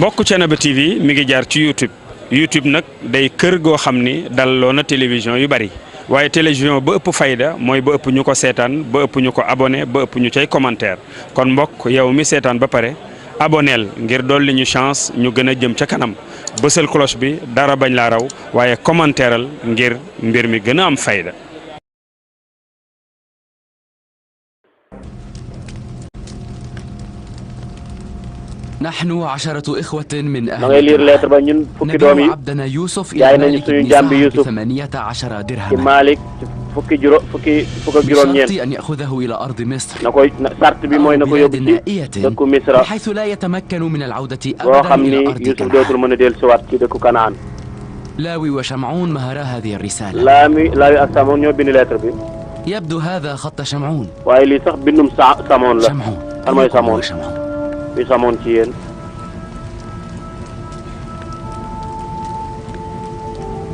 mbokk Thiénaba TV mi ngi jaar ci YouTube nag day kër goo xam ni dalloo na télévision yu bari waaye télévision ba ëpp fayda mooy ba ëpp ñu ko seetaan ba ëpp ñu ko abonné ba ëpp ñu cay commentaire kon mbokk yow mi seetaan ba pare aboneel ngir dolli ñu chance ñu gën a jëm ca kanam bësal cloche bi dara bañ laa raw waaye commentaireal ngir mbir mi gën a am fayda. نحن 10 إخوة من أهل عبدنا يوسف إلى مالك بن سعد ب18 درهما بشرط أن يأخذه إلى أرض مصر بلاد نائية بحيث لا يتمكن من العودة أبدا إلى أرض كنعان. لاوي وشمعون مهرا هذه الرسالة. يبدو هذا خط شمعون. شمعون bi samoon ci yéen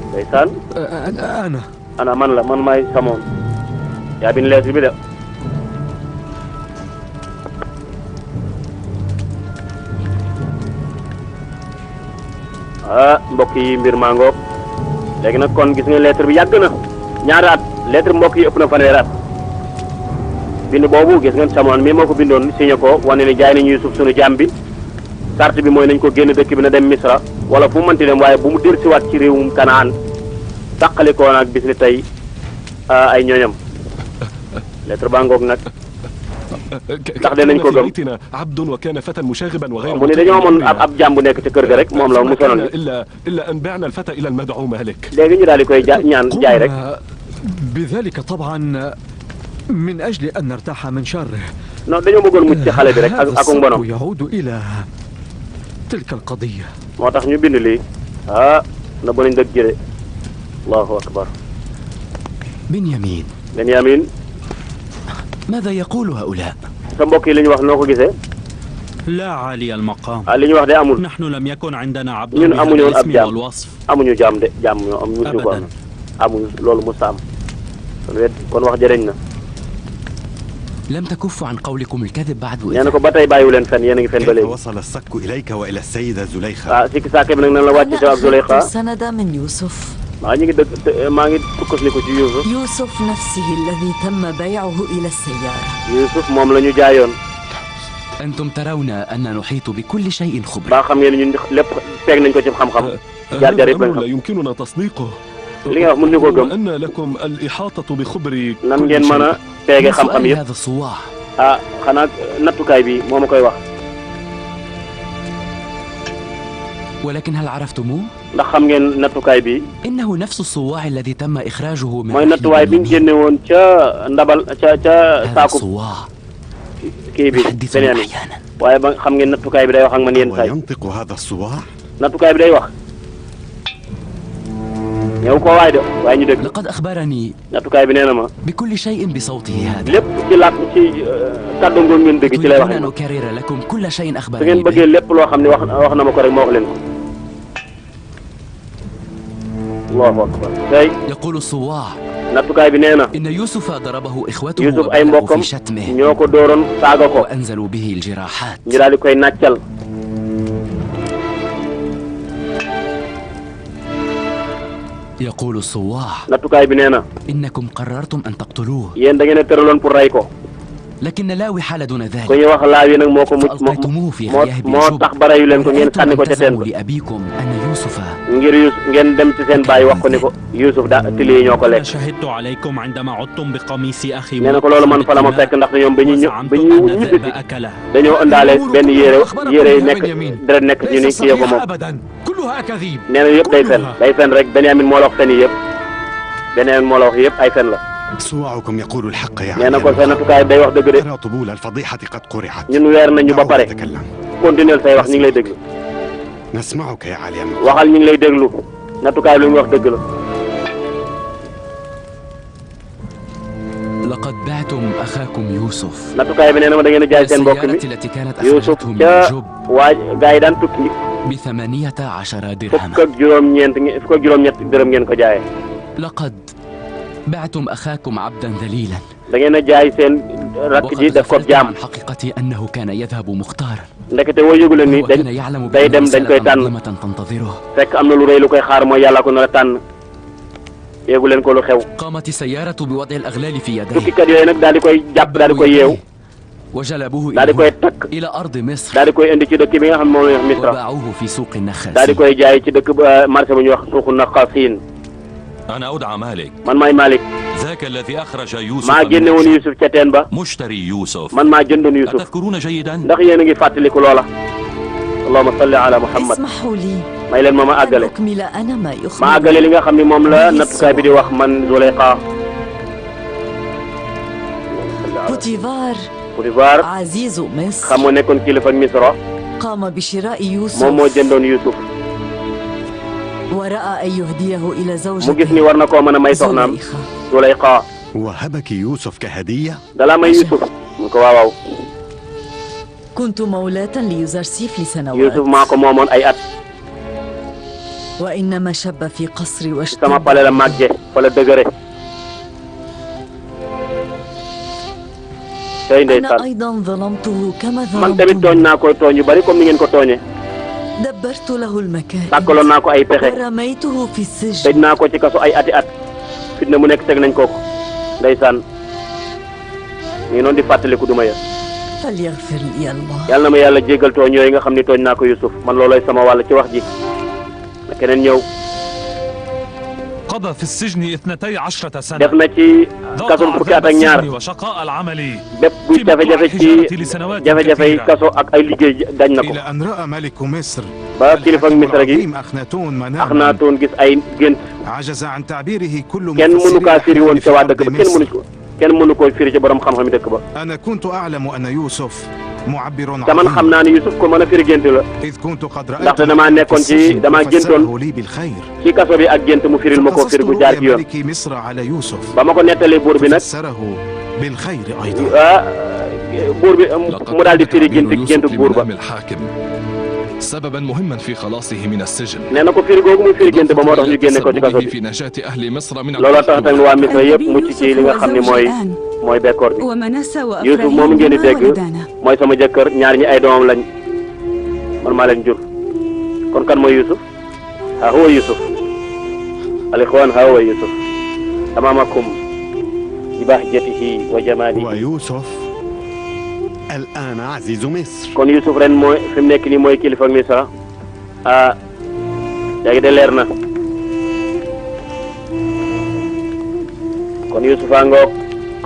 ndeysaan ana man la man maay samoon yaa bind lettre bi de mbokk yi mbir maa ngoog léegi nag kon gis nga lettre bi yàgg na ñaari at lettre mbokk yi ëpp na fanweeri at bind boobu gis ngeen Samoon mii moo ko bindoon signé ko wane ni jaay nañu Yuusuf sunu jaam bi carte bi mooy nañ ko génn dëkk bi na dem Misra wala fu mu mënti dem waaye bu mu dellusiwaat ci réewum Kanaan tàqalikoo nag bis ni tey ay ñooñam lettre baa ngoog nag ndax dinañ ko gëm mu ne dañoo amoon ab jaam bu nekk ca kër ga rek moom la mu sonoon léegi ñu daal di koy ñaan jaay rek. من أجل أن نرتاح من شره. non dañoo bëggoon mucc ci xale bi rek ak mbonom. يعود إلى تلك القضية. moo tax ñu bind lii na ba nañ dëgg jëre allahu akbar. بنيامين ماذا يقول هؤلاء؟ sa mbokk yi li ñu wax noo ko gisee. لا عالي المقام. li ñu wax de amul. نحن لم يكن عندنا عبد ñun amuñu woon ab بالاسم jaam والوصف. amuñu jaam de jaam ñoo am ñu ko amuñu loolu musta am kon wax jëriñ na. لم تكفوا عن قولكم الكذب بعد. nee na ko ba tey bàyyiwu leen fen yéen a ngi fen ba léegi. وصل الصك إليك وإلى السيدة زليخة. sikki saak bi nag nan la wàcc ci ak Zulayxa. سند من يوسف. maa ngi sukkandiku ci Yuusuf. يوسف نفسه الذي تم بيعه إلى السيارة. Yuusuf moom la ñu jaayoon. أنتم ترون أن نحيط بكل شيء خبرة. ba xam ngeen ñun lépp peeg nañ ko ci xam-xam. jaar-jaar yëpp lañ xam. لا يمكننا تصديقه. li nga wax mën ñu ko gëm. أن لكم الإحاطة بخبر. nan ngeen mën a peege xam-xam yëpp. هذا الصواع. xanaa nattukaay bi moo ma koy wax. ولكن هل عرفتموه؟ ndax xam ngeen nattukaay bi. إنه نفس الصواع الذي تم إخراجه من. mooy nattuwaay bi ñu génne woon ca ndabal ca saako. kii bi beneen waaye ba xam ngeen nattukaay bi day wax ak man yenn saa yi. ينطق هذا الصواع. nattukaay bi day wax. ñëw ko waay de waaye ñu dégg. لقد أخبرني. nattukaay bi nee na ma. بكل شيء بصوته هذا. lépp ci laaj ci kàddu ngoon ngeen dégg ci lay wax. أن أكرر لكم كل شيء أخبرني. su ngeen bëggee lépp loo xam ne wax na ma ko rek ma wax leen ko. Allahu akbar. tey. يقول الصواع. nattukaay bi nee na. إن يوسف ضربه إخوته. Yuusuf ay mbokkam ñoo ko dooroon saaga ko. وأنزلوا به الجراحات. ñu daal di koy nàccal. يقول الصواع. nattukaay bi nee na. إنكم قررتم أن تقتلوه. yéen da ngeen a tëraloon pour rey ko. لكن لاوي حال دون ذلك. ku ñuy wax Laawi nag moo ko mucc moo tax ba reyu leen ko ngeen sànni ko ca teen ba. لأبيكم أن يوسف. ngir ngeen dem ci seen baay wax ko ni ko Yuusuf tili yi ñoo ko lekk. شهدت عليكم عندما عدتم بقميص أخي. nee na ko loolu man fa la ma fekk ndax ñoom ba ñuy ñibbisi dañoo ëndaale benn yére yi nekk deret nekk ci ñu ni kii ko moom. nee na yëpp day fen rek Benyamin moo la wax fen yi yëpp Benyamin moo la wax yëpp ay fen la. صواعكم يقول الحق يا nee na ko sa nattukaay day wax dëgg de. أرى طبول الفضيحة قد قرعت. ñun weer nañu ba pare. continuer say wax ñu ngi lay déglu. نسمعك يا علي. waxal ñu ngi lay déglu nattukaay lu mu wax dëgg la. لقد بعتم أخاكم يوسف. nattukaay bi nee na ma da ngeen a jaay seen mbokk mi Yuusuf ca waa gaa yi daan tukki. ب18 درهما. fukk ak juróom-ñett dërëm ngeen ko jaayee. لقد بعتم أخاكم عبدا ذليلا. da ngeen a jaay seen rakk ji def ko jaam. عن حقيقة أنه كان يذهب مختارا. ndekete woo yëgu leen ni day dem dañ koy tànn fekk am na lu rëy lu koy xaar mooy yàlla ko nar a tànn yëgu leen ko lu xew. قامت السيارة بوضع الأغلال في يديه. tukkikat yooyu nag daal di koy jàpp daal di koy yeew. وجلبوه daal di koy takk إلى أرض مصر. daal di koy indi ci dëkk bi nga xam ne moom la ñuy wax Misra. وباعوه في سوق النخاسين. daal di koy jaay ci dëkk marché bu ñuy wax suuqu Naqaasiin. أنا أدعى مالك. man maay Malik. ذاك الذي أخرج يوسف. maa génne woon Youssouf ca teen ba. مشتري يوسف. man maa jëndoon Youssouf. أتذكرون جيدا؟ ndax yéen a ngi fàttaliku loola. allahumma salli ala Muhammad. اسمحوا لي may leen ma àggale. أكمل أنا ما يخبر. ma àggale li nga xam ne moom la nattukaay bi di wax man Zuleyxa. بوتيفار عزيز مصر xam nga nekkoon kilifa ak Misra. قام بشراء يوسف. moom moo jëndoon Youssouf. ورأى أن يهديه إلى زوجته. mu gis ni war na koo mën a may soxnaam Zuleyxa. وهبك يوسف كهدية؟ dalaa may Youssouf. mu ko waaw waaw. كنت مولاة ليوزرسيف لسنوات. Youssouf maa ko moomoon ay at. وإنما شب في قصري واشتد. sama pale la màgge fa la dëgëre. tey ndeysaan. أنا أيضا ظلمته كما man tamit tooñ ظلمتني. naa koy tooñ yu bari comme ni ngeen ko tooñee. دبرت له المكائد. tàkkaloon naa ko ay pexe. ورميته في السجن. tëj naa ko ci kaso ay ati at. fitna mu nekk teg nañ ko ko. ndeysaan. ñu ngi noonu di fàttaliku duma ya. فليغفر لي الله. yàlla na ma yàlla jéggal tooñ yooyu nga xam ni tooñ naa ko Youssouf man loolooy sama wàll ci wax ji. na keneen ñëw. قضى في السجن 12 سنة. def na ci kaso fukki at ak ñaar. وشقاء العمل. bépp bu jafe-jafe ci jafe-jafe yi kaso ak ay liggéey dañ na ko. إلى أن رأى ملك مصر ba kilifa ak Misra gi Axnaatoon gis ay gént. عجز عن تعبيره كل kenn mënu kaa firi woon ca waa dëkk ba kenn mënu koo firi ca borom xam-xam yi dëkk ba. أنا كنت أعلم أن يوسف معبر عظيم. te man xam naa ne Youssouf ko mën a firi gént la. إذ كنت قد رأيت ndaxte damaa nekkoon ci damaa géntoon لي بالخير. ci kaso bi ak gént mu firil ma ko firi bu jaar ci yoon. ملك مصر على يوسف. ba ma ko nettalee buur bi nag. فسره بالخير أيضا. buur bi mu daal di firi gént buur ba. سببا مهما في خلاصه من السجن. nee na ko firi googu muy firi gént ba moo tax ñu génne ko ci kaso bi. في نجاة أهل مصر من looloo tax tamit waa Misra yëpp mucc ci li nga xam ne mooy bekkoor bi. Youssouf moom ngeen di dégg mooy sama jëkkër ñaar ñi ay doomam lañ man maa leen jur kon kan mooy Youssouf ha huwa Youssouf al-ikhwan ha huwa Youssouf amamakum bi bahjatihi wa jamalihi. ويوسف الآن عزيز مصر. kon Youssouf ren mooy fi mu nekk nii mooy kilifa Misra ah léegi de leer na kon Youssouf a ngoog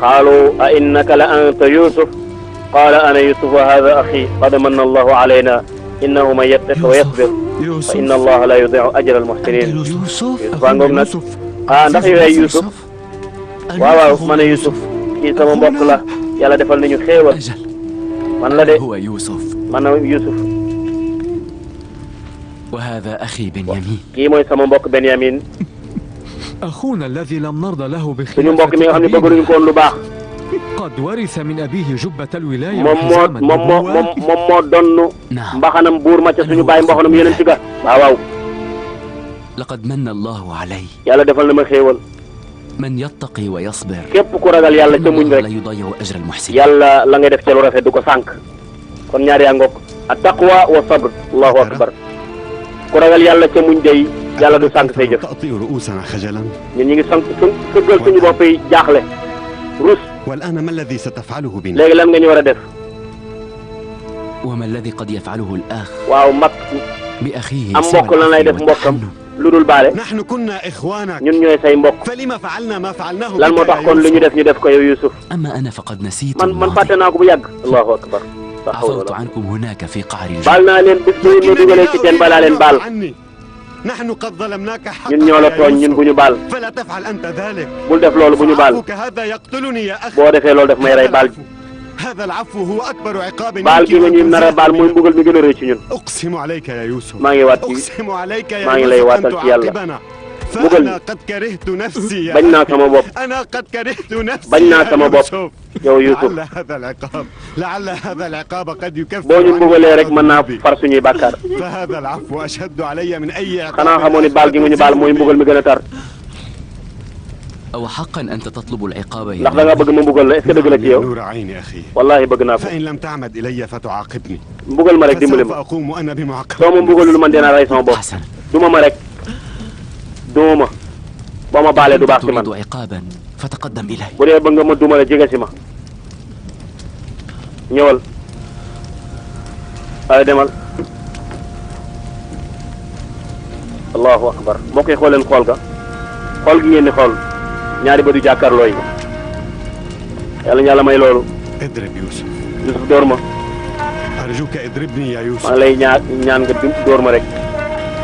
qaalu a innaka la anta Youssouf qaala ana Youssouf wa hada axi qad manna allahu alayna innahu man yattaqi wa yasbir fa inna allaha la yudiu ajra almuhsinin. Youssouf a ngoog nag ah ndax yow yaay Youssouf waaw waaw man a Youssouf kii sama mbokk la yàlla defal nañu xéewal man la de man a Youssouf. وهذا أخي بنيامين. kii mooy sama mbokk Benyamin. أخونا الذي لم نرضى له بخلافة. suñu mbokk mi nga xam ne bëgguñu ko woon lu baax. قد ورث من أبيه جبة الولاية. moom moo donn mbaxanam buur ma ca suñu baay mbaxanam yeneen ci ga waaw waaw. لقد من الله علي. yàlla defal na ma xéewal. من يتقي ويصبر. képp ku ragal yàlla ca muñ rek. لا يضيع أجر المحسنين. yàlla la ngay def ca lu rafet du ko sànq. kon ñaar yaa ngoog. at-taqwa wa sabr. allahu akbar. ku ragal yàlla ca muñ day yàlla du sànq say jëf. ñun ñu ngi sànq sëggal suñu bopp yi jaaxle rus. والآن ما الذي ستفعله بنا؟ léegi lan nga ñu war a def. وما الذي قد يفعله الأخ. waaw mag. بأخيه. am mbokk lan lay def mbokkam lu dul baale. نحن كنا إخوانا. ñun ñooy say mbokk. فلما فعلنا ما فعلناه. lan moo tax kon lu ñu def ko yow Youssouf. أما أنا فقد نسيت. man fàtte naa ko bu yàgg. allahu akbar. عفوت عنكم هناك في قعر الجنة. baal naa leen bis bu ñu dugalee ci teen ba laa leen baal. نحن قد ظلمناك حقا. ñun ñoo la tooñ ñun bu ñu baal. فلا تفعل أنت ذلك. bul def loolu bu ñu baal. هذا يقتلني يا أخي. boo defee loolu daf may rey baal. هذا العفو هو أكبر عقاب. baal gi nga ñuy nar a baal mooy mbugal mi gën a rëy ci ñun. أقسم عليك يا يوسف. maa ngi waat ci أقسم عليك يا maa ngi lay waatal ci yàlla. فأنا قد كرهت نفسي. bañ naa sama bopp. أنا قد كرهت نفسي. bañ naa sama bopp yow Youssouf. لعل هذا العقاب قد يكفر. boo ñu mbugalee rek mën naa far suñuy bàkkaar. فهذا العفو أشد علي من أي عقاب. xanaa xamoo ni baal gi nga ñu baal mooy mbugal mi gën a tar. أو حقا أنت تطلب العقاب يا ndax da nga bëgg ma mbugal la est-ce que dëgg la ci yow نور عيني أخي wallahi bëgg naa ko فإن لم تعمد إلي فتعاقبني mbugal ma rek dimbali فسوف ma أقوم أنا بمعاقبتك soo ma mbugalul man dinaa rey sama bopp حسنا duma ma rek duma ma boo ma baalee du baax ci man تريد عقابا فتقدم إلي bu dee bëgg nga ma duma la jege si ma ñëwal ay demal allahu akbar mbokk yi xool leen xool ga xool gi ngeen di xool ñaari ba du jàkkaarloo yi yàlla ñu yàlla may loolu اضرب يوسف Yusuf dóor ma أرجوك اضربني يا maa يوسف ngi lay ñaan nga dóor ma rek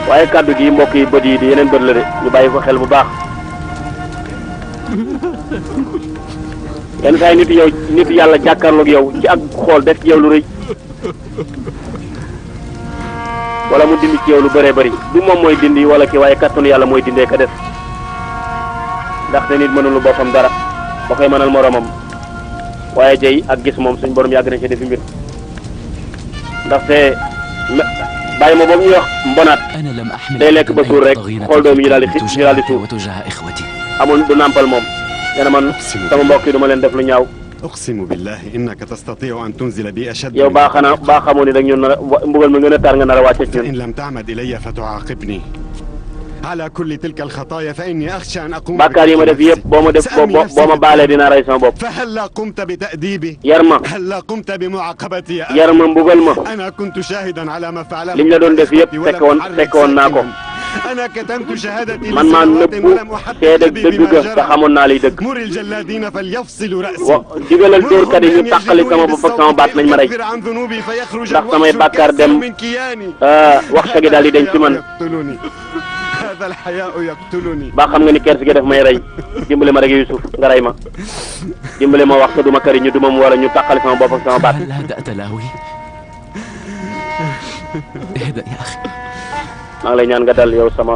waaye kàddu gi mbokk yi bët yi di yeneen bët la de ñu bàyyi ko xel bu baax yenn saa yi nit yàlla jàkkaarloog yow ci ak xool def ci yow lu rëy wala mu dindi ci yow lu bëree bëri du moom mooy dindi wala kii waaye kattanu yàlla mooy dindee ka def ndaxte nit mënul boppam dara ba koy mënal moromam waaye jëy ak gis moom suñ borom yàgg na ci defi mbir ndaxte bàyyi ma boobu ñuy wax mbonaat day lekk ba suur rek xool doom yi ñu daal di suur amul du nàmpal moom nee na man sama mbokk yi du ma leen def lu ñaaw أقسم بالله إنك تستطيع أن تنزل بي أشد yow baa xamoo ni dag ñun nar a mbugal mi gën a tar nga nar a wàcce ci ñun إن لم تعمد إلي فتعاقبني على كل تلك الخطايا فإني أخشى أن أقوم bàkkaar yi ma def yëpp boo ma baalee dinaa rey sama bopp فهلا قمت بتأديبي yar ma هلا قمت بمعاقبتي يا yar ma mbugal ma أنا كنت شاهدا على ما فعله liñ la doon def yëpp fekkoon naa ko أنا كتمت شهادتي man maa nëbbu seede dëgg ga te xamoon naa liy dëgg مر الجلادين فليفصلوا رأسي digalal dóorkat yi ñu tàqali sama bopp ak sama baat nañ ma rey عن ذنوبي فيخرج ndax samay bàkkaar dem من كياني wax gi daal di denc ci man يقتلني هذا الحياء يقتلني ba xam nga ni kersi gi def may rey dimbali ma rek Yusuf nga rey ma dimbali ma wax ko duma këri ñu duma mu wala ñu tàqali sama bopp ak sama baat هل هدأت لاوي اهدأ يا أخي maa ngi lay ñaan nga dal yow sama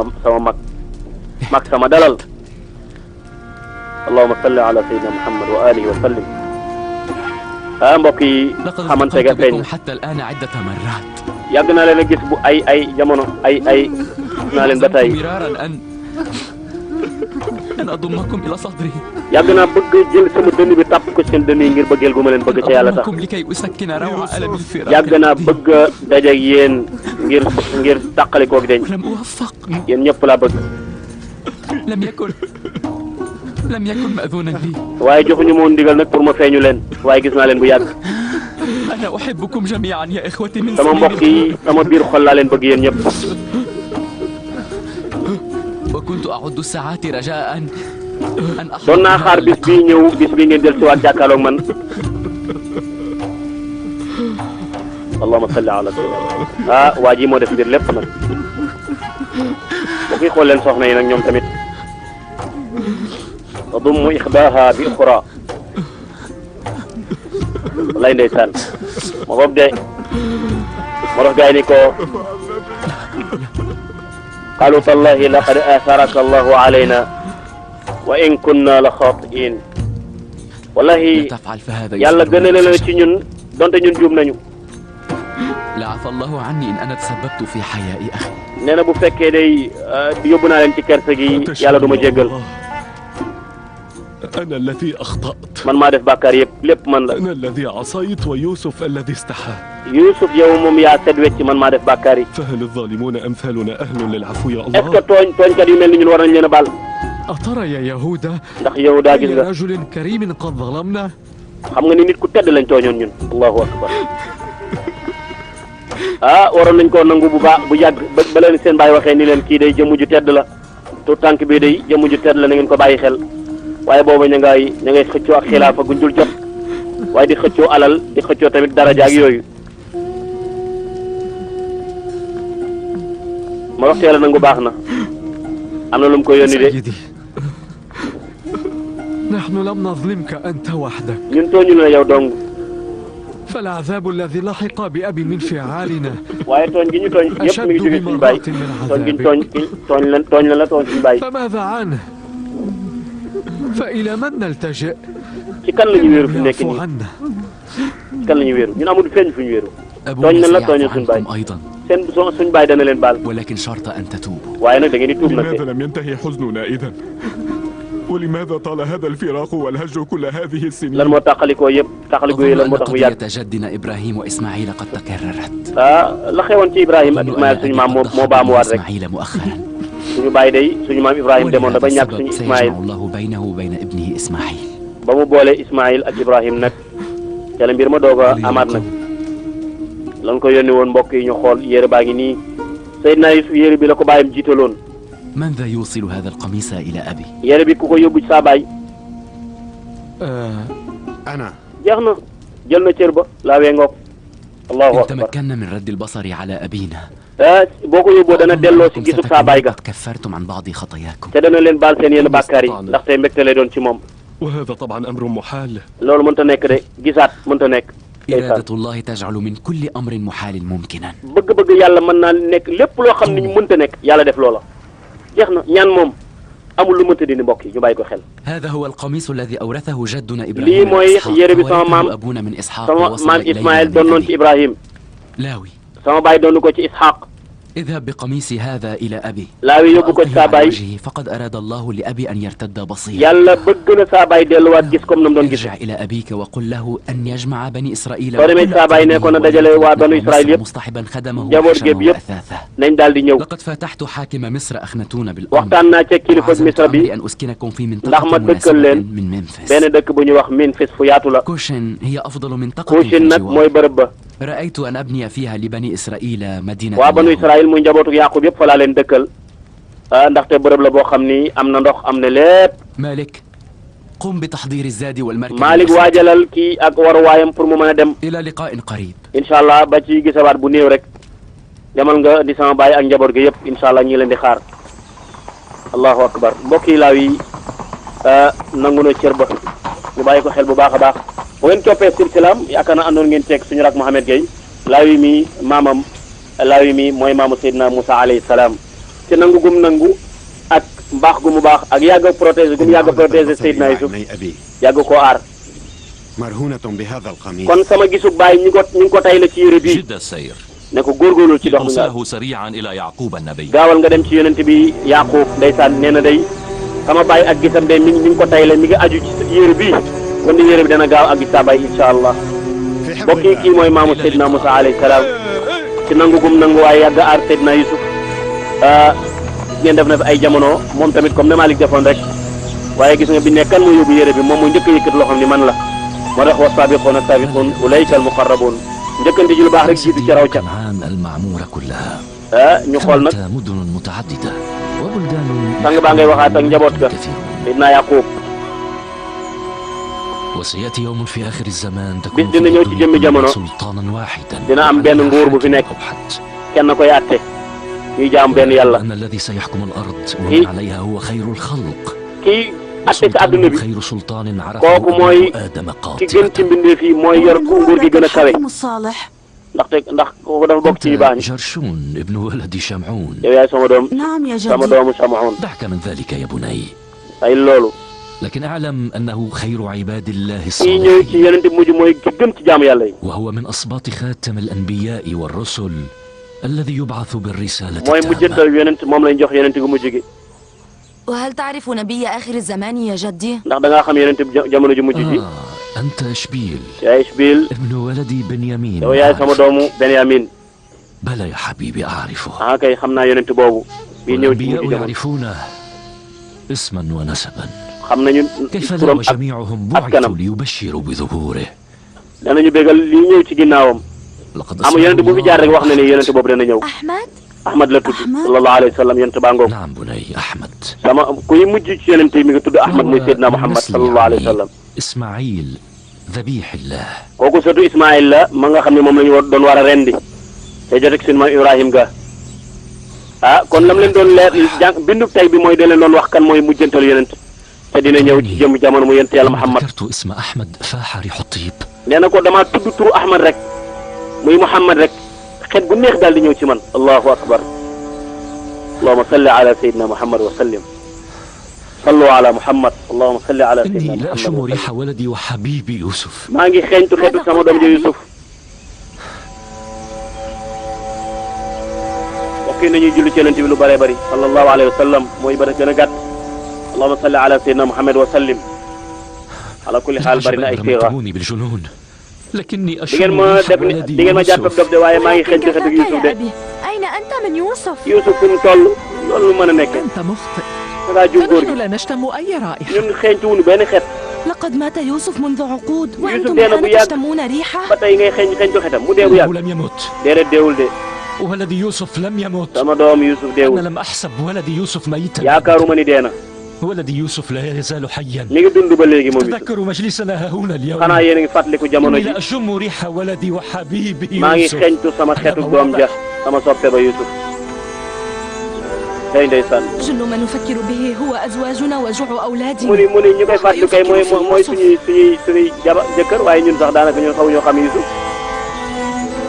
mag sama dalal allahumma salli ala sayyidina muhammad wa alihi wa sallim mbokk yi xamante ga feeñ حتى الآن عدة مرات yàgg naa leen a gis bu ay jamono ay naa leen ba tey مرارا أن أضمكم إلى صدري yàgg naa bëgg jël sama dënn bi tàpp ko seen dënn yi ngir bëggeel gu ma leen bëgg ca yàlla tax لكي أسكن روع ألم الفراق yàgg naa bëgg dajeeg yéen ngir tàqalikoog deñ لم أوفق yéen ñëpp laa bëgg لم يكن مأذونا لي waaye joxuñu ma woon ndigal nag pour ma feeñu leen waaye gis naa leen bu yàgg أنا أحبكم جميعا يا إخوتي من sama mbokk yi sama biir xol laa leen bëgg yéen ñëpp وكنت أعد الساعات رجاء أن doon naa xaar bis bii ñëw bis bii ngeen del si waat jàkkaarloog man allahumma salli ala sayyidina waa ji moo def mbir lépp nag boo koy xool leen soxna yi nag ñoom tamit tadummu ixdaaha bi uxra wallaay ndeysaan ma bopp de moo tax gars yi ni ko qaalu tallahi laqad atharaka allahu alayna wa in kunna la xaatiin wallahi yàlla gën a leen ci ñun donte ñun juum nañu la afa allahu anni in ana tasabbabtu fi xayaa'i axi nee na bu fekkee day yóbbu naa leen ci kerse gi yàlla du ma jéggal أنا الذي أخطأت man maa def bàkkaar yëpp lépp man la أنا الذي عصيت ويوسف الذي استحى Youssouf yow moom yaa set wecc man maa def bàkkaar yi فهل الظالمون أمثالنا أهل للعفو يا est-ce الله que tooñkat yu mel ni ñun war nañ leen a baal أترى يا يهوذا ndax Yahuda gis nga رجل كريم قد ظلمنا xam nga ni nit ku tedd lañ tooñoon ñun allahu akbar waroon nañ koo nangu bu baax bu yàgg ba leen seen baay waxee ni leen kii day jëmm ju tedd la te tànk bii day jëmm ju tedd la na ngeen ko bàyyi xel waaye booba ña ngay xëccoo ak xilaafa guñ dul jot waaye di xëccoo alal di xëccoo tamit daraja ak yooyu ma wax teel a nangu baax na am na lu mu ko yónni de سيدي نحن لم نظلمك أنت وحدك ñun tooñu la yow dong فالعذاب الذي لحق بأبي من فعالنا waaye tooñ gi ñu tooñ yëpp mi ngi jóge suñu baay tooñ gi ñu tooñ la tooñ suñu baay فماذا عنه فإلى من نلتجئ ci kan la ñu wéeru fi nekk nii ci kan la ñu wéeru ñun amul fenn fu ñu wéeru tooñ na la tooñu suñu baay seen suñu baay dana leen baal ولكن شرط أن تتوبوا waaye nag da ngeen di tuub nag لماذا لم ينتهي حزننا إذن ولماذا طال هذا الفراق والهجر كل هذه السنين؟ lan moo taxalikoo yëpp taxaliko yi lan moo tax mu yàgg. قضية جدنا إبراهيم وإسماعيل قد تكررت. la xewoon ci Ibrahima ak Ismaïl suñu maam moo baamuwaat rek. إسماعيل مؤخرا. suñu baay day suñu maam Ibrahima demoon na ba ñàkk suñu Ismaïl. الله بينه وبين ابنه إسماعيل. ba mu boole Ismaïl ak Ibrahima nag ca la mbir ma doog a amaat nag. lan ko yónni woon mbokk yi ñu xool yére baa ngi nii Seydina Yusuf yére bi la ko bàyyam jiitaloon. من ذا يوصل هذا القميص إلى أبي؟ yére bi ku ko yóbbu ci saa baay. أنا. jeex na jël na cër ba laawee ngoog. allahu إن akbar. تمكنا من رد البصر على أبينا. boo ko yóbboo dana delloo si gisub saa baay ga. كفرتم عن بعض خطاياكم. te dana leen baal seen yenn bàkkaar yi ndaxte mbégte lay doon ci moom. وهذا طبعا أمر محال. loolu mënta nekk de gisaat mënta nekk. إرادة الله تجعل من كل أمر محال ممكنا. bëgg-bëgg yàlla mën naa nekk lépp loo xam ne ñu mënta nekk yàlla def loola. jeex na ñaan moom amul lu mënta dindi mbokk yi ñu bàyyi ko xel. هذا هو القميص الذي أورثه جدنا lii إبراهيم mooy yére bi sama maam أبونا من إسحاق sama maam Ismaïl doon noon ci Ibrahim. لاوي sama baay doon ko ci Ishaq. اذهب بقميصي هذا إلى أبي. laawi yóbbu ko ci saa baay. فقد أراد الله لأبي أن يرتد بصيرا. yàlla bëgg na saa baay delluwaat gis comme na mu doon gis. ارجع إلى أبيك وقل له أن يجمع بني إسرائيل. soo demee saa baay ne ko na dajale waa banu Israël yëpp. مصطحبا خدمه njaboot gépp yëpp nañ daal di ñëw. لقد فتحت حاكم مصر أخناتون بالأمر. waxtaan naa ca kilifa Misra bi لأن أسكنكم في ndax منطقة ma dëkkal مناسبة leen من منفس. benn dëkk bu ñuy wax Memphis fu yaatu la. كوشن هي أفضل منطقة Kushin nag mooy bërëb ba. رأيت أن أبني فيها لبني إسرائيل مدينة. waa banu Israël muy njabootu Yaqub yëpp fa laa leen dëkkal. ndaxte bërëb la boo xam ni am na ndox am na lépp. مالك قم بتحضير الزاد والمركب. Malik waajalal kii ak waruwaayam pour mu mën a dem. إلى لقاء قريب. incha allah ba ci gisawaat bu néew rek. demal nga di sama baay ak njaboot gi yëpp incha allah ñi leen di xaar. allahu akbar mbokk yi laaw yi nangu na cër ba ñu bàyyi ko xel bu baax a baax. bu ngeen toppee silsilaam yaakaar naa àndoon ngeen ceeg suñu rak Mohamed Gueye. laaw yi mi maamam laaw yi mi mooy maamu Seydina Moussa alayhi salaam. ci nangu gum nangu ak mbaax gu mu baax ak yàgg a protéger gum yàgg a protéger Seydina Yusuf yàgg koo aar. kon sama gisug baay ñu ngi ko tay la ci yére bii. ne ko góorgóorlu ci dox bi nga gaawal nga dem ci yonent bi Yaqub ndeysaan nee na day sama baay ak gisam de mi ngi ko tay la mi ngi aju ci yére bii kon ni yére bi dana gaaw ak gis sa baay incha allah. mbokk yi kii mooy maamu Seydina Moussa alayhi salaam ci nangu gum nangu waaye yàgg a aar Seydina Yusuf. ngeen def na fi ay jamono moom tamit comme ne Malick defoon rek waaye gis nga bi ne kan moo yóbbu yére bi moom mu njëkk a yëkkat loo xam ni man la moo tax wa saabiquuna saabiquun ulayka al muqarrabuun njëkkante ji lu baax rek jiitu ci raw ca. ñu xool nag sang baa ngay waxaat ak njaboot ga Seydina Yaqub. bis dina ñëw ci jëmmi jamono dina am benn nguur bu fi nekk kenn koy àtte. ñuy jaam benn yàlla kii atte ci àdduna bi kooku mooy ki gën ci mbindeef yi mooy yor nguur gi gën a kawe ndax kooku dafa bokk ci ñu baax ñi. yow yaay sama doom sama doomu Sham'un ay loolu kii ñëw ci yeneen di mujj mooy ki gën ci jaamu yàlla yi mooy mujjantal yonent moom lañ jox yonent gu mujj gi. وهل تعرف نبي آخر الزمان يا جدي؟ ndax da ngaa xam yonent jamono ju mujj ji. أنت إشبيل. yaay Ishbil. ابن ولدي بنيامين. yow yaay sama doomu Benyamin. بلى يا حبيبي أعرفه. kay xam naa yonent boobu. bii ñëw ci mujj jamono. يعرفونه اسما ونسبا. xam nañu turam وجميعهم بعثوا ليبشروا بظهوره. danañu bégal lii ñëw ci ginnaawam. amul yonent bu fi jaar rek wax na ni yonent boobu dana ñëw. Ahmad la tudd sallallahu alayhi wa sallam yonent baa ngoog. naam bunay Ahmad. sama kuy mujj ci yonent yi mi ngi tudd Ahmad muy Seydina Muhammad sallallahu alayhi wa sallam. Ismaïl dhabihillah. kooku surtout Ismaïl la ma nga xam ne moom la ñu doon war a rendi te jot ak sunu maam Ibrahim ga kon lam leen doon leer jàng bindu tey bi mooy da leen doon wax kan mooy mujjantal yonent te dina ñëw ci jëm jamono mu yonent yàlla Muhammad. nee na ko damaa tudd turu Ahmad rek muy Muhammad rek. xet gu neex daal di ñëw ci man allahu akbar allahuma salli ala sayidina muhammad wa sallim sallu ala muhammad allahuma salli ala sayidina muhammad. inni la ashmu riha waladi wa habibi Yusuf. maa ngi xeeñtu xeetu sama doom ji Yusuf. mbokk yi nañuy julli ci yonent bi lu bëree bëri sallallahu alayhi wa sallam mooy ba gën a gàtt allahumma salli ala sayyidina Muhammad wa sallim ala kulli xaal bari na ay siixa di ngeen ma def di ngeen ma jàpp dof de waaye maa ngi xëñ ci xetu Youssouf de Youssouf fu mu toll loolu mën a nekk da ngaa jum góor gi ñun xeeñtu wuñu benn xet لقد مات يوسف منذ عقود Youssouf وأنتم dee na bu الآن yàgg تشتمون ريحه ba tey ngay xeeñtu xetam mu dee bu yàgg لم يمت déedéet deewul de ولدي يوسف لم يمت sama doom Youssouf deewul أنا لم أحسب ولدي يوسف ميتا yaakaaruma ni dee na ولدي يوسف لا يزال حيا mi ngi dund ba léegi moom Youssouf تذكروا مجلسنا هنا اليوم xanaa yéen a ngi fàttaliku jamono إني ji لا أشم ريح ولدي وحبيبي maa ngi يوسف xeeñtu sama xetu doom ja sama soppe ba Youssouf tey ndeysaan جل ما نفكر به هو أزواجنا وجوع أولادنا mu ni ñu koy fàttali kay mooy suñuy jëkkër waaye ñun sax daanaka ñun xamuñoo xam Youssouf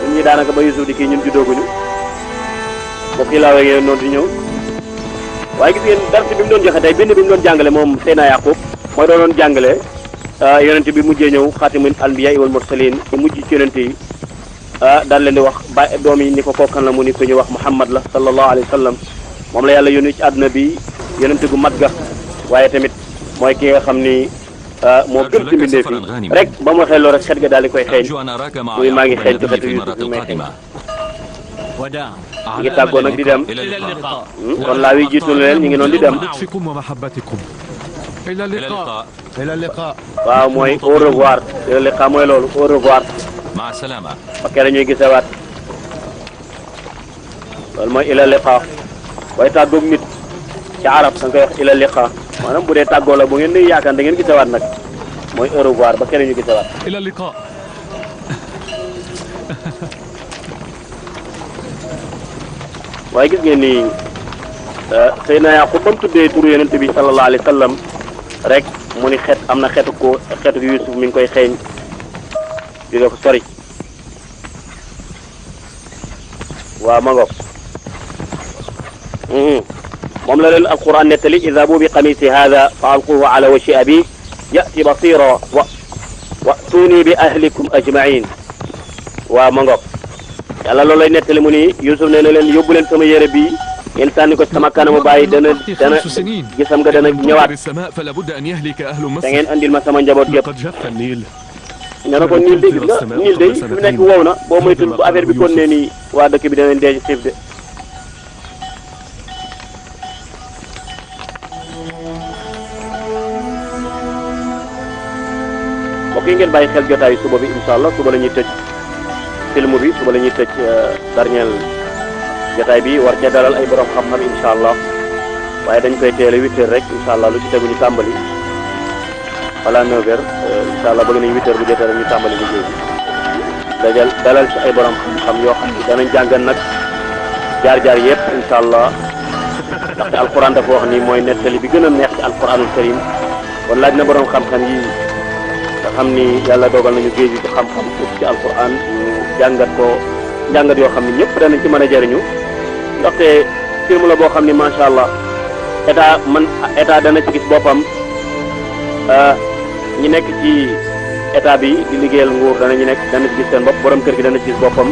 ñun ñi daanaka ba Youssouf di kii ñun juddooguñu mbokk yi laa wéy noonu di ñëw waaye gis ngeen dars bi mu doon joxe tey bind bi mu doon jàngale moom Seydina Yaqub mooy doon jàngale yonent bi mujjee ñëw xaatimul anbiya wal mursalin ci mujj ci yonent yi daal leen di wax ba doom yi ni ko kookan la mu ni ko ñu wax Muhammad la sallallahu alayhi wa sallam moom la yàlla yónni ci àdduna bi yonent gu mat ga waaye tamit mooy ki nga xam ni moo gën ci mbindee fi rek ba mu waxee loolu rek xet ga daal di koy xeeñ muy maa ngi xeeñ ci xetu Youssouf bi may xeeñ ñu ngi tàggoo nag di dem kon laa wi jiitu leen ñu ngi noonu di dem waaw mooy au revoir ila liqa mooy loolu au revoir ba kere ñuy gisewaat loolu mooy ila liqa waaye tàggoog nit ci arab da nga koy wax ila liqa maanaam bu dee tàggoo la bu ngeen di yaakaar da ngeen gisewaat nag mooy au revoir ba kere ñu gisewaat إلى اللقاء waaye gis ngeen ni Seydina Yaqub ba mu tuddee turu yonent bi sallallahu alayhi wa sallam rek mu ni xet am na xetu Youssouf mi ngi koy xeeñ jóge ko sori waaw ma ngoog moom la leen alquran nettali idhabu bi qamisi hada fa alquhu ala wajhi abi yati basira wa'tuni bi ahlikum ajma'in waaw ma ngoog yàlla loolu lay nettali mu ni Youssouf nee na leen yóbbu leen sama yére bi ngeen sànni ko sama kanamu bàyyi dana gisam nga dana ñëwaat da ngeen andil ma sama njaboot yëpp nee na ko niil de gis nga niil de fi mu nekk wow na boo moytul bu affaire bi kon ne nii waa dëkk bi danañ dee ci xiif de mbokk yi ngeen bàyyi xel jotaayu suba bi incha allah suba la ñuy tëj film bi suba la ñuy tëj dernier jotaay bi war cee dalal ay borom xam-xam incha allah waaye dañ koy teel a 8h rek incha allah lu ci tegu ñu tàmbali wala 9h incha allah bëgg nañu 8h bu jotee rek ñu tàmbali liggéey bi dalal ci ay borom xam-xam yoo xam ne danañ jàngal nag jaar-jaar yëpp incha allah ndaxte alquran dafa wax ni mooy nettali bi gën a neex ci alquranul karim kon laaj na borom xam-xam yi nga xam ni yàlla dogal nañu géej gi ci xam-xam ci alquran ñu jàngat ko jàngat yoo xam ne ñëpp danañ ci mën a jëriñu ndaxte film la boo xam ni macha allah état dana ci gis boppam ñi nekk ci état bi di liggéeyal nguur dana ci gis seen bopp borom kër gi dana ci gis boppam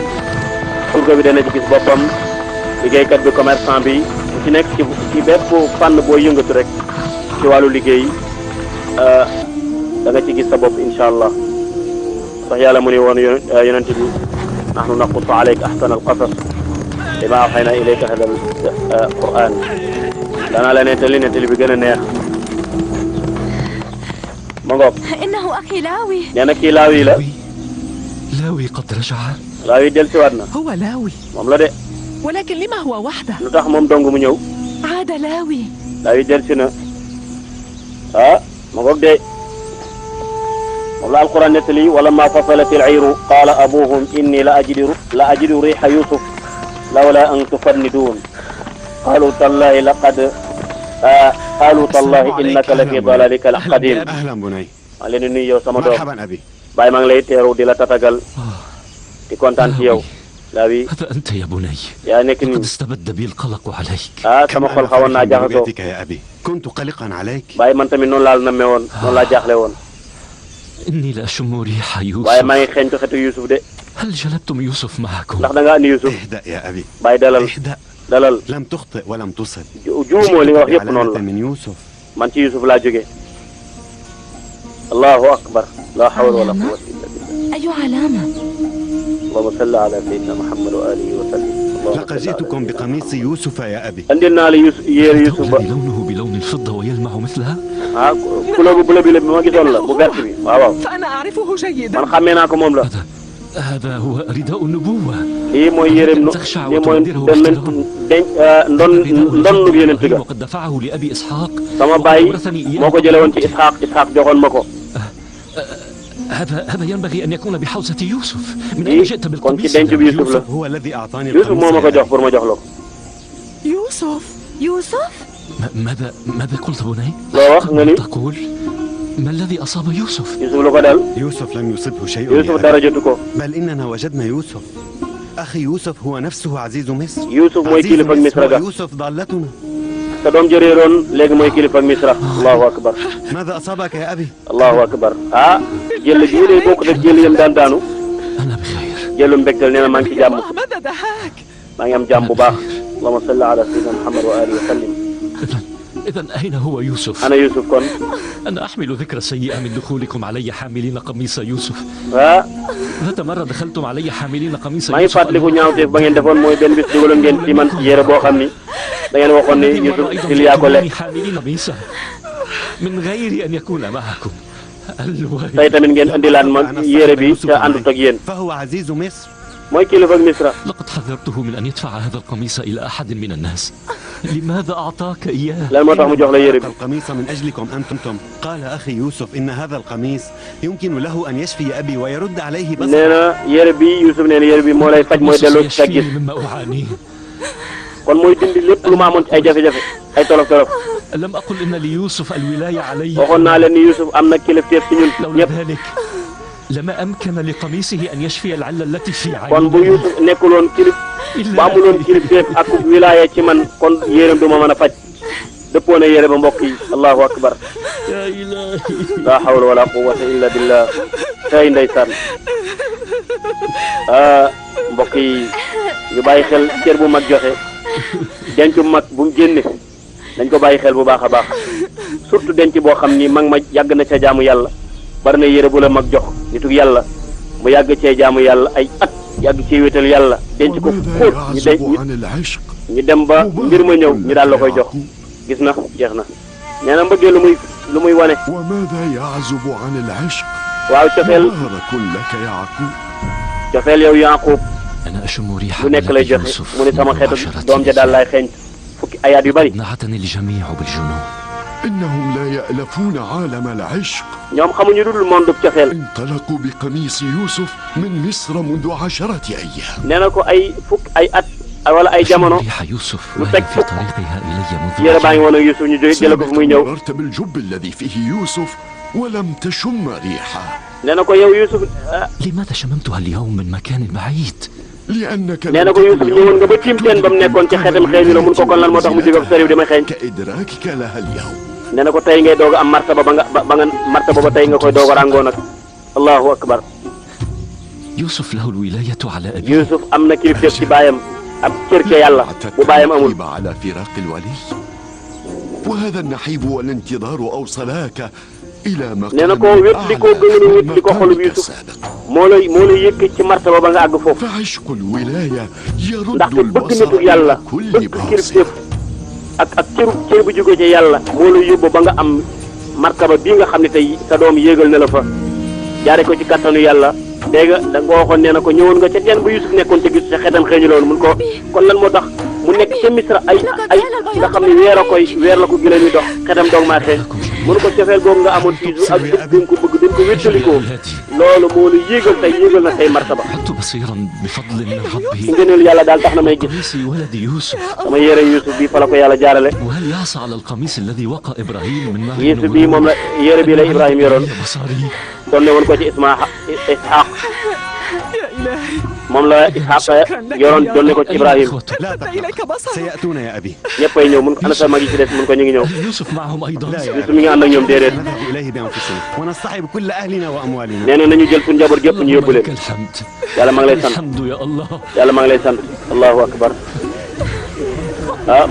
surga bi dana ci gis boppam liggéeykat bi commerçant bi ku ci nekk ci bépp fànn boo yëngatu rek ci wàllu liggéey da nga ci gis sa bopp incha allah sax yàlla mu ne woon yonent bi nahnu naqussu alayka ahsana alqasas bima awhayna ilayka hada alquran danaa la nettali bi gën a neex ma ngoog innahu akhi Laawi nee na kii Laawi la لاوي قد رجع Laawi dellusiwaat na هو لاوي moom la de ولكن لما هو وحده lu tax moom dong mu ñëw عاد لاوي Laawi dellusi na ma ngoog de moom la alquran nettali walamma fasalat al-ayru qala abuhum inni la ajidu riha yusuf lawla an tufannidun qalu tallahi innaka la fi dalalika al-qadim ahlan bunay maa leen di nuyu yow sama doom marhaban abi Baye maa ngi lay teeru di la tatagal di kontaan ci yow Laawi هذا أنت يا بني yaa nekk nii لقد استبد بي القلق عليك sama xol xawoon naa jaxasoo يا أبي كنت قلقا عليك Baye man tamit noonu laa la nammee woon noonu laa jaaxle woon إني لأشم ريح يوسف waaye maa ngi xeeñtu xetu Youssouf de هل جلبتم يوسف معكم ndax da nga andi Youssouf اهدأ يا أبي Baye dalal اهدأ dalal لم تخطئ ولم تصب juumoo li nga wax yëpp noonu la من يوسف man ci Yusuf laa jógee allahu akbar la hawla wala quwwata illa billah أي علامة؟ اللهم صل على سيدنا محمد وآله وسلم لقد جئتكم بقميص يوسف يا أبي andil naa la yére Yusuf ba لونه بلون الفضة ويلمع مثلها couleur bu bleu bi la bi ma gisoon la bu vert bi waaw فأنا أعرفه جيدا man xamee naa ko moom la هذا هو رداء النبوة lii mooy yéreem lii mooy ndonnu yonent ga وقد دفعه لأبي إسحاق sama baay moo ko jëlee woon ci Isxaaq joxoon ma ko هذا ينبغي أن يكون بحوزة يوسف من أين جئت بالقميص؟ kon ci denc bi Yusuf la هو الذي أعطاني Yusuf moo ma ko jox pour ma jox la ko يوسف ماذا قلت بني؟ loo wax nga ni تقول ما الذي أصاب يوسف؟ Yusuf lu ko dal يوسف لم يصبه شيء Yusuf dara jotu ko بل إننا وجدنا يوسف أخي يوسف هو نفسه عزيز مصر Yusuf mooy kilifa ak Misra ga يوسف ضالتنا sa doom ji réeroon léegi mooy kilifa ak Misra allahu akbar ماذا أصابك يا أبي allahu akbar jël jii day bokk ak jël yam daan daanu أنا بخير jëlu mbégtal nee na maa ngi ci jàmm ماذا دهاك؟ maa ngi am jàmm bu baax allahumma salli ala sayyidina Muhammad wa alihi wa sallim إذا أين هو يوسف؟ ana Yusuf kon أنا أحمل ذكرى سيئة من دخولكم علي حاملين قميص يوسف ذات مرة دخلتم علي حاملين قميص maa ngi يوسف fàttaliku ñaawteef ba ngeen defoon mooy benn bis dugaloon ngeen ci man yére boo xam ni da ngeen waxoon ni Yusuf il yaa ko lekk حاملين قميصا من غير أن يكون معكم tey tamit ngeen indilaat ma yére bi te àndut ak yéen فهو عزيز مصر mooy kilifa ak Misra لقد حذرته من أن يدفع هذا القميص إلى أحد من الناس لماذا أعطاك إياه؟ lan moo tax mu jox la yére bi القميص من أجلكم أنتم قال أخي يوسف إن هذا القميص يمكن له أن يشفي أبي ويرد عليه بصره nee na yére bi Yusuf nee na yére bi moo lay faj mooy delloo ci sa gis مما أعانيه kon mooy dindi lépp lu ma amoon ci ay jafe-jafe ay tolof-tolof لم أقل إن ليوسف الولاية علي waxoon naa leen ni Yusuf am na kilifteef ci ñun لولا ñëpp ذلك لما أمكن لقميصه أن يشفي العلة التي في kon bu عينه Yusuf nekkuloon bu amuloon kilifteef ak wilaaya ci man kon yéreem du ma mën a faj dëppoo na yére ba mbokk yi allahu akbar يا إلهي la hawla wala quwwata illa billah tey ndeysaan mbokk yi ñu bàyyi xel cër bu mag joxe denc bu mag bu mu génne dañ ko bàyyi xel bu baax a baax surtout denc boo xam ni mag ma yàgg na ca jaamu yàlla bari na yére bu la mag jox nitug yàlla mu yàgg cee jaamu yàlla ay at yàgg cee wéetal yàlla denc ko xóot ñu dem ba mbir ma ñëw ñu daal la koy jox gis na jeex na nee na mbëggee lu muy wane waaw cofeel yow Yaaqub أنا أشم ريح lu nekk lay joxe يوسف mu ne sama xeetu doom ja daal laay xeeñ fukki ayaat yu bari نعتني الجميع بالجنون إنهم لا يألفون عالم العشق ñoom xamuñu dul monde cofeel انطلقوا بقميص يوسف من مصر منذ 10 أيام nee na ko ay at wala ay jamono ريح يوسف lu وهي teg في طريقها إلي منذ yére baa ngi woon ak Yusuf ñu jële ko fi muy ñëw مررت بالجب الذي فيه يوسف ولم تشم ريحه nee na ko yow Yusuf لماذا شممتها اليوم من مكان بعيد؟ لأنك nee na ko Yusuf ñëwoon nga ba tiim teen ba mu nekkoon ci xeetam xeeñ la mun ko kon lan moo tax mu jóge soriw damay xeeñ كإدراكك لها اليوم nee na ko tey ngay doog a am martaba ba nga martaba ba tey nga koy doog a ràngoo nag allahu akbar يوسف له الولاية على أبيه Yusuf am na kilifteef ci baayam ab cër ca yàlla bu baayam amul على فراق الولي وهذا النحيب والانتظار أوصلاك إلى nee na ko wét li ko gën a wét li ko xolub Yusuf moo lay yëkk ci martaba ba nga àgg foofu فعشق الولاية يرد ndaxte bëgg البصر nitu yàlla عن كل bëgg باصر kilifteef ak cër bu jóge ci yàlla moo lay yóbbu ba nga am martaba bii nga xam ne tey sa doom yéegal na la fa jaare ko ci kattanu yàlla dégg nga da nga waxoon nee na ko ñëwoon nga ca teen ba Yusuf nekkoon ca gis sa xetam xeeñu loon mun ko kon lan moo tax mu nekk ca Misra ay nga xam ne weer la ko gëlee ni dox xetam doog maa xeeñ mënu ko cofeel googu nga amoon fii ak duñ ko bëgg duñ ko wéttalikoo loolu moo la yéegal na tey martaba عدت بصيرا بفضل من ربي ci ngëneel yàlla daal tax na may gis قميص ولد يوسف sama yére Yusuf bii fa la ko yàlla jaarale وهل يعصى على القميص الذي وقع إبراهيم من معه Yusuf bii moom la yére bii la Ibrahima yoroon بصري donne woon ko ci Isxaaq يا إلهي moom la Isxaaq yoroon donne ko ci Ibrahima لا تقلق سيأتون يا أبي ñëppay ñëw mun ko ana sa mag yi ci des mun ko ñu ngi ñëw يوسف معهم أيضا Yusuf mi ngi ànd ak ñoom déedéet نذهب إليه بأنفسنا ونصطحب كل أهلنا وأموالنا nee na nañu jël suñu njaboot gépp ñu yóbbu leen لك الحمد yàlla maa ngi lay sant الحمد يا الله yàlla maa ngi lay sant allahu akbar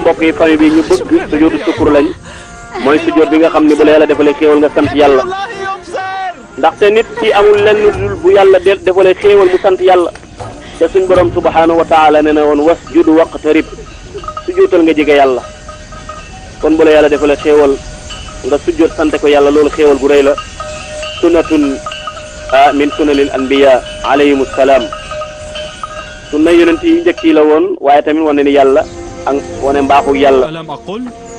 mbokk yi famille bi ñu bëgg sujuudu sukkur lañ mooy sujjóot bi nga xam ne bu la yàlla defalee xéewal nga sant yàlla ndaxte nit ki amul lenn dul bu yàlla defalee xéewal mu sant yàlla te suñ borom subhanahu wa taala ne na woon wasjud waqtarib sujjóotal nga jege yàlla kon bu la yàlla defalee xéewal nga sujjóot sante ko yàlla loolu xéewal bu rëy la sunnatun min sunanil anbiya alayhim salaam sunna yonent yi njëkk yi la woon waaye tamit wane ni yàlla ak wane mbaaxu yàlla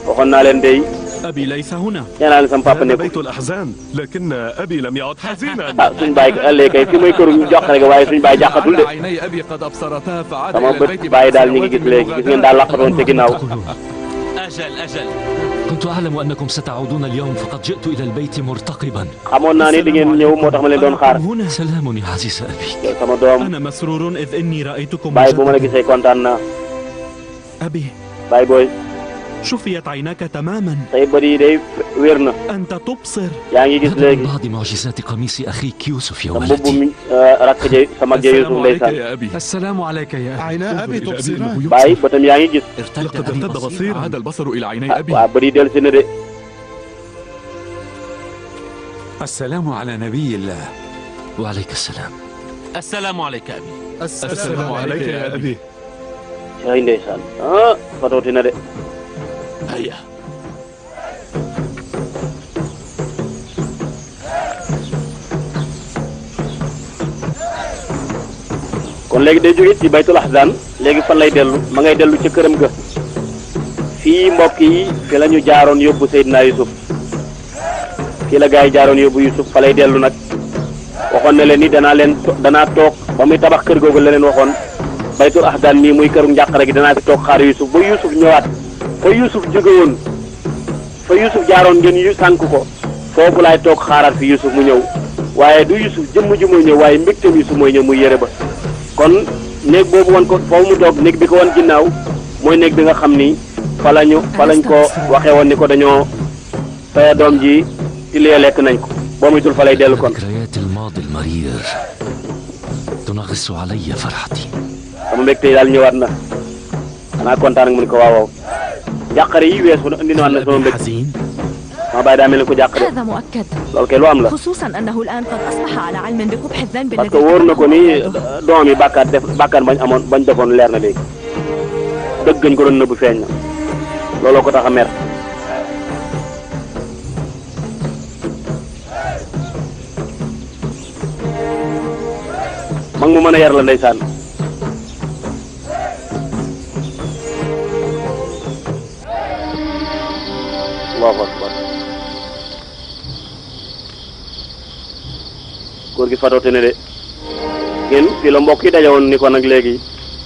waxoon naa leen day أبي ليس هنا. nee naa leen sama papa nekkul. بيت الأحزان لكن أبي لم يعد حزينا. ah suñu baay ëllëgee kay fi muy këru ñu jox rek waaye suñu baay jàqatul de. sama bët baay daal ñu ngi gis léegi gis ngeen daal laqatoon ca ginnaaw. أجل كنت أعلم أنكم ستعودون اليوم فقد جئت إلى البيت مرتقبا. xamoon naa ni di ngeen ñëw moo tax ma leen doon xaar. سلام يا عزيز أبي. sama doom. أنا مسرور إذ إني رأيتكم. baay bu ma la gisee kontaan naa. أبي. baay booy. شفيت عيناك تماما. say bët yi day wér na. أنت تبصر. yaa ngi gis léegi. بعض معجزات قميص أخيك يوسف يا sa ولدي. mbubb mi rakk ji sama jë Yuusuf ndeysaan. السلام عليك يا أبي. عينا أبي تبصران. baay bëtam yaa ngi gis. لقد ارتد بصيرا. عاد البصر إلى عيني أبي. waaw bët yi dellusi na de. السلام على نبي الله. وعليك السلام. السلام عليك أبي. السلام عليك يا أبي. ay ndeysaan ah fatooti na de. هيا. kon léegi day jóge ci baytul ahzan léegi fan lay dellu ma ngay dellu ca këram ga fii mbokk yi fi la ñu jaaroon yóbbu Seydina Yusuf fii la gars yi jaaroon yóbbu Yusuf fa lay dellu nag waxoon na leen ni danaa toog ba muy tabax kër googu la leen waxoon baytul ahzan nii muy këru njàqare gi danaa fi toog xaar Yusuf ba Yusuf ñëwaat fa Yusuf jóge woon fa Yusuf jaaroon ngeen yu sànk ko foofu laay toog xaaraat fi Yusuf mu ñëw waaye du Yusuf jëmm ji mooy ñëw waaye mbégteem Yusuf mooy ñëw muy yére ba kon néeg boobu woon ko foofu mu toog néeg bi ko woon ginnaaw mooy néeg bi nga xam ni fa lañ ko waxee woon ni ko dañoo sa doom ji ci lee lekk nañ ko boo muy tul fa lay dellu kon ذكريات الماضي المرير تنغص علي فرحتي. sama mbégte yi daal ñëwaat na xanaa kontaan ak mu ne ko waaw waaw jàqare yi weesu indi na waat na sama mbégte sama baay daa mel ni ko jàq de هذا مؤكد. loolu kay lu am la خصوصا أنه الآن قد أصبح على علم بقبح الذنب parce que wóor na ko ni doom yi bàkkaar bañ defoon leer na léegi dëgg gañ ko doon nëbbu feeñ na looloo ko tax a mer mag mu mën a yar la ndeysaan Allahu akbar góor gi fatoote ne de ngeen fii la mbokk yi dajawoon ni ko nag léegi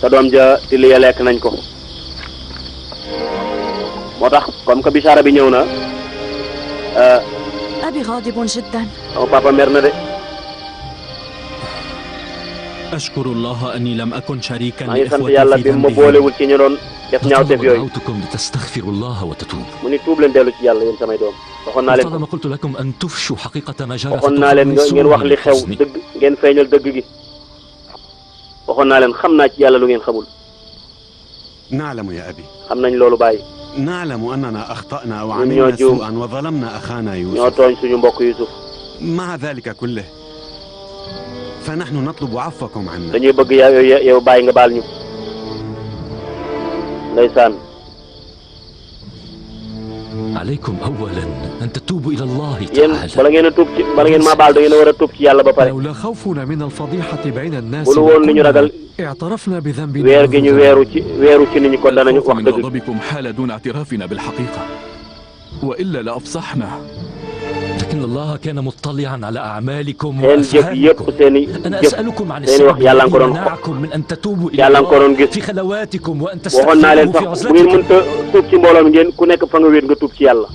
sa doom ja ti li lekk nañ ko moo tax comme que bisaara bi ñëw na أبي غاضب جدا. sama papa mer na de. أشكر الله أني لم أكن شريكا maa ngi sant yàlla bi ma boolewul ci ñu doon def ñaawteef yooyu. لتستغفروا الله وتتوبوا. mu ni tuub leen dellu ci yàlla yéen samay doom. waxoon naa leen طالما قلت لكم أن تفشوا حقيقة ما جرى. waxoon naa leen ngeen wax li xew dëgg ngeen feeñal dëgg gi. waxoon naa leen xam naa ci yàlla lu ngeen xamul. نعلم يا أبي. xam nañ loolu bàyyi. نعلم أننا أخطأنا وعملنا سوءا وظلمنا أخانا ñoo يوسف. tooñ suñu mbokk Yusuf. مع ذلك كله فنحن نطلب عفوكم عنا. dañuy bëgg yow bàyyi nga baal ñu. ndeysaan. عليكم أولا أن تتوبوا إلى الله yéen تعالى. bala ngeen a tuub ci bala ngeen maa baal da ngeen a war a tuub ci yàlla ba pare. لولا خوفنا من الفضيحة بين الناس bu lu woon li ñu ragal اعترفنا بذنبنا weer gi ñu weeru ci nit ñi kon danañu wax من dëgg. غضبكم حال دون اعترافنا بالحقيقة وإلا لأفصحنا. لكن الله كان مطلعا على أعمالكم seen jëf yëpp seen أنا jëf أسألكم عن seen wax yàlla nga ko doon يمنعكم من أن تتوبوا إلى yàlla nga ko doon الله gis. في خلواتكم وأن waxoon naa leen تستغفروا في sax bu ngeen عزلتكم. mënta tuub ci mbooloo mi ngeen ku nekk fa nga wéet nga tuub ci yàlla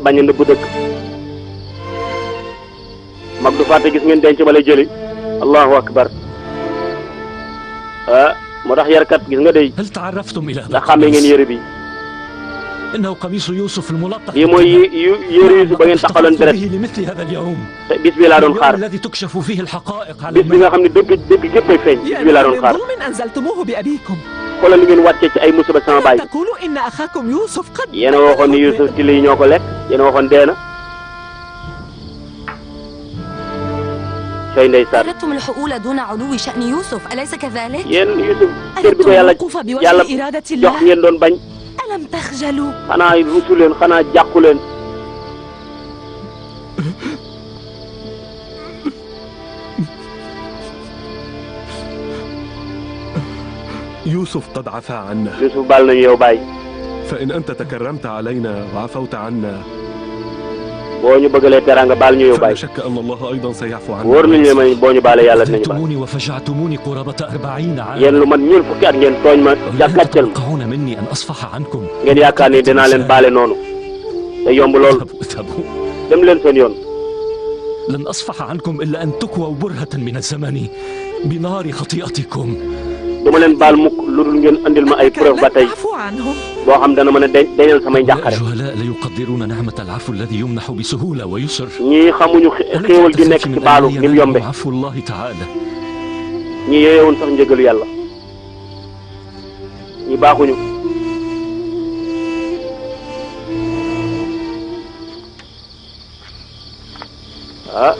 bañ a nëbb dëgg mag du fàtte gis ngeen denc ba lay jëli allahu akbar ah moo tax yarkat gis nga day هل تعرفتم إلى ndax xàmmee ngeen yëre bi إنه قميص يوسف الملطخ lii mooy yëre Yuusuf ba ngeen taxaloon deret به لمثل هذا اليوم. bis bi laa doon xaar اليوم الذي تكشف فيه الحقائق على bis bi nga xam ne dëgg géppay feeñ bis bi laa doon xaar من ظلم أنزلتموه بأبيكم. xoolal li ngeen wàccee ci ay musiba sama baay. تقولوا إن أخاكم يوسف قد yéen a waxoon ni Youssouf ci lii ñoo ko lekk yéen a waxoon dee na. sooy ndeysaan. أردتم الحقول دون علو شأن يوسف أليس كذلك؟ yéen Youssouf cër bi ko yàlla jox ngeen doon bañ. ألم تخجلوا؟ xanaa rusu leen xanaa jàqu leen. يوسف قد عفا عنا. Youssouf baal nañu yow baay. فإن أنت تكرمت علينا وعفوت عنا. boo ñu bëggalee teraanga baal ñu yow baay. فلا شك أن الله أيضا سيعفو عنا. wóor nañu ne boo ñu baalee yàlla dinañu baal. أذيتموني وفجعتموني قرابة 40 عاما. yéen lu man ñun fukki at ngeen tooñ ma jàkkaarloo ma. تتوقعون مني أن أصفح عنكم. ngeen yaakaar ni dinaa leen baale noonu. te yomb lool. dem leen seen yoon. لن أصفح عنكم إلا أن تكووا برهة من الزمن بنار خطيئتكم. duma leen baal mukk lu dul ngeen andil ma ay preuve ba tey boo xam dana mën a deñal samay njàqare. الجهلاء لا يقدرون نعمة العفو الذي يمنح بسهولة ويسر. ñii xamuñu xéewal gi nekk ci baalu ni mu yombe. عفو الله تعالى. ñii yeewoon sax njëgalu yàlla. ñi baaxuñu. ah.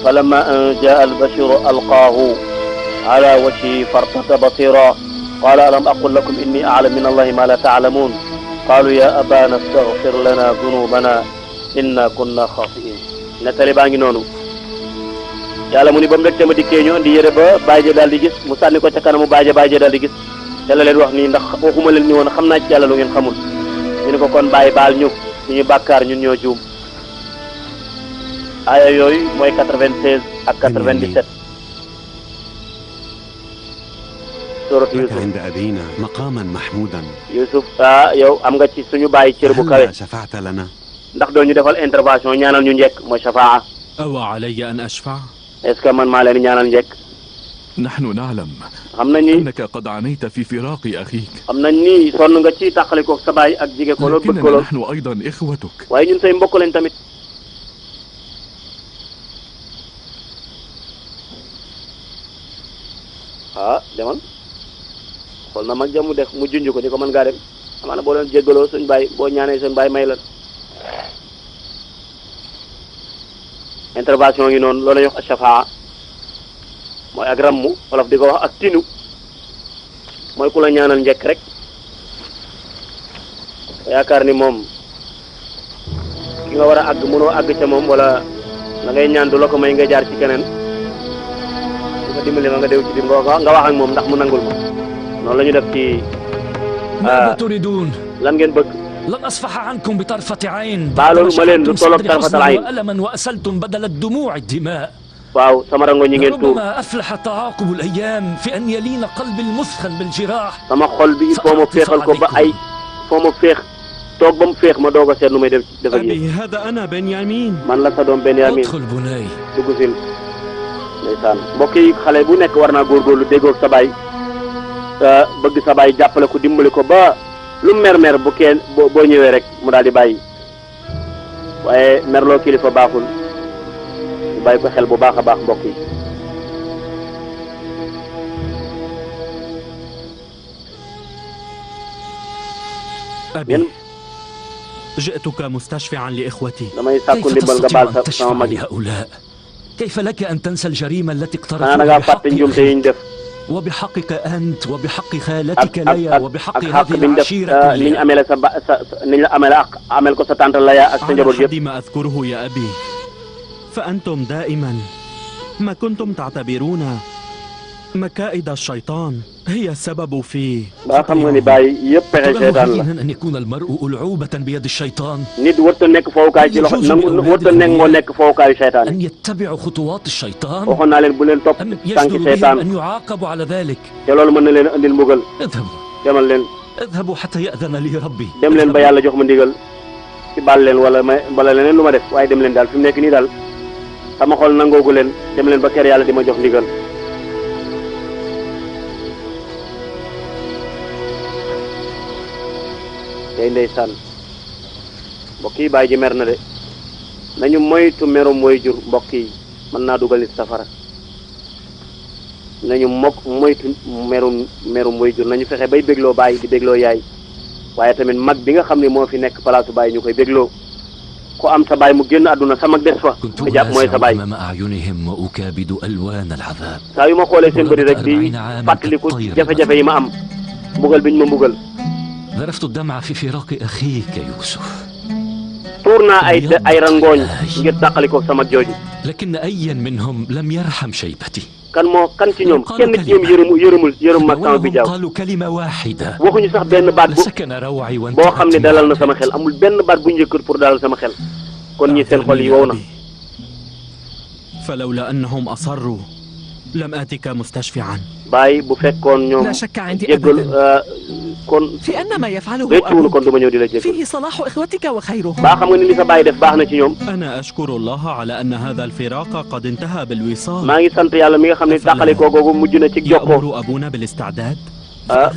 فلما جاء البشر ألقاه على وجهه فارتد بصيرا قال ألم أقل لكم إني أعلم من الله ما لا تعلمون قالوا يا أبانا استغفر لنا ذنوبنا إنا كنا خاطئين. nettali baa ngi noonu yàlla mu ni ba mbégte ma dikkee ñu indi yére ba Baye daal di gis mu sànni ko ca kanamu Baye daal di gis te la leen wax nii ndax waxuma leen ni woon xam naa ci yàlla lu ngeen xamul ñu ne ko kon Baye baal ñu suñu bàkkaar ñun ñoo juum. aaya yooyu mooy 96 ak 97. suurat Youssouf. عند أبينا مقاما محمودا. Youssouf yow am nga ci suñu bàyyi cër bu kawe. شفعت لنا. ndax doo ñu defal intervention ñaanal ñu njëkk mooy shafaa. أو علي أن أشفع؟ est-ce que man maa leen ñaanal njëkk. نحن نعلم xam nañ ni أنك قد عانيت في فراق أخيك. xam nañ ni sonn nga ci tàqalikoo sa baay ak jige ko lool bëgg ko lool. نحن أيضا إخوتك. waaye ñun say mbokk lañ tamit. demal xool na mag ja mu def mu junj ko ni ko mën ngaa dem amaana boo leen jéggaloo suñ baay boo ñaanee suñ baay may la. intervention yi noonu loolu la ñuy wax shafaa mooy ak rammu wolof di ko wax ak tinu mooy ku la ñaanal njëkk rek yaakaar ni moom ki nga war a àgg mënoo àgg ca moom wala la ngay ñaan du la ko may nga jaar ci keneen di ko dimbali ma nga dew ci dim nga wax ak moom ndax mu nangul ma noonu la ñu def ci. ماذا تريدون؟ lan ngeen bëgg. لن أصفح عنكم بطرفة عين. baalul ma leen lu tolloog tarfatal ayn. وألما وأسلتم بدل الدموع الدماء. waaw sama rango ñi ngeen tuur. ربما أفلح تعاقب الأيام في أن يلين قلب المثخن بالجراح. sama xol bi il faut ma féexal ko ba ay foo ma féex toog ba mu féex ma doog a seet nu may def ak yéen. أبي هذا أنا بنيامين. man la sa doom Benyamin. ادخل بني. dugg sil ndeysaan mbokk yi xale bu nekk war naa góorgóorlu déggoog sa baay bëgg sa baay jàppale ko dimbali ko ba lu mer bu kenn boo ñëwee rek mu daal di bàyyi waaye merloo kilifa baaxul ñu bàyyi ko xel bu baax a baax mbokk yi. أبي جئتك مستشفعا لإخوتي. damay sàkku ndimbal nga baal sama mag yi. كيف لك أن تنسى الجريمة التي اقترفتها بحقك وبحقك أنت وبحق خالتك ليا وبحق هذه العشيرة أحد ما أذكره يا أبي فأنتم دائما ما كنتم تعتبرون مكائد الشيطان هي السبب في ba xam nga ni bàyyi yëpp pexe seytaan la أن يكون المرء ألعوبة بيد الشيطان nit warut a nekk fowukaay ci loxo warut a nekk moo nekk fowukaayu seytaan أن يتبع خطوات الشيطان waxoon naa leen bu leen topp tànki seytaan أن يعاقبوا على ذلك te loolu mën na leen a andil mbugal demal leen اذهبوا حتى يأذن لي ربي dem leen ba yàlla jox ma ndigal ci baal leen wala leneen lu ma def waaye dem leen daal fi mu nekk nii daal sama xol nangoogu leen dem leen ba kër yàlla di ma jox ndigal tey ndeysaan mbokk yi bàyyi ji mer na de nañu moytu merum waajur mbokk yi mën naa dugal nit safara nañu moytu merum waajur nañu fexe bay bégloo bàyyi di bégloo yaay waaye tamit mag bi nga xam ne moo fi nekk palaasu bàyyi ñu koy bégloo ku am sa baay mu génn àdduna sa mag des fa nga jàpp mooy sa baay saa yu ma xoolee seen bëri rek di fàttaliku jafe-jafe yi ma am mbugal biñ ma mbugal ذرفت الدمع في فراق أخيك يوسف tuur naa ay rangooñ ngir tàqalikoo sama jooju لكن أيا منهم لم يرحم شيبتي kan ci ñoom kenn ci ñoom yërëm mag sama bi jaaw قالوا كلمة واحدة waxuñu sax benn baat لسكن روعي boo xam ne dalal na sama xel amul benn baat bu njëkkat pour dalal sama xel kon ñi seen xol yi wow na فلولا أنهم أصروا لم آتك مستشفعا bàyyi bu fekkoon ñoom لا شك عندي jéggal kon في أن ما يفعله réccuwunu kon du ma ñëw di la jéggal فيه صلاح إخوتك وخيرهم baa xam nga ni li sa bàyyi def baax na ci ñoom أنا أشكر الله على أن هذا الفراق قد انتهى بالوصال maa ngi sant yàlla mi nga xam ne tàqalikoo googu mujj na ci jokkoo يأمر أبونا بالاستعداد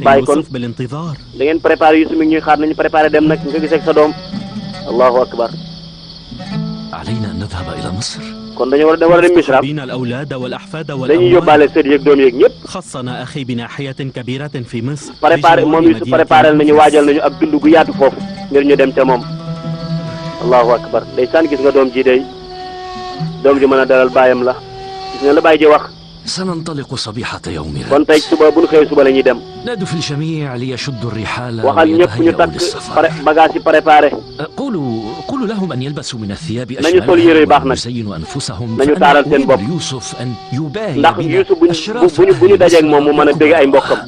bàyyi kon يوسف بالانتظار da ngeen préparé Yusuf mi ngi ñuy xaar nañu préparé dem nag nga gisee ak sa doom allahu akbar علينا أن نذهب إلى مصر kon dañu war a dem Misra بين الأولاد والأحفاد dañuy والأموال yóbbaale sët yeeg doom yeeg ñëpp خصنا أخي بناحية كبيرة في مصر préparé moom Yusuf préparé nañu waajal nañu ab dund gu yaatu foofu ngir ñu dem ca moom allahu akbar ndeysaan gis nga doom ji day doom ji mën a dalal baayam la gis nga la baay ji wax سننطلق صبيحة يومنا kon tey suba bu ñu xëyee suba la ñuy dem نادوا في الجميع ليشدوا الرحال waxal ñëpp ñu takk bagage yi préparé قولوا لهم أن يلبسوا من الثياب nañu sol yére yu baax nag يزينوا أنفسهم nañu taaral seen bopp يوسف أن يباهي ndax Yusuf bu ñu dajeeg moom mu mën a bégg ay mbokkam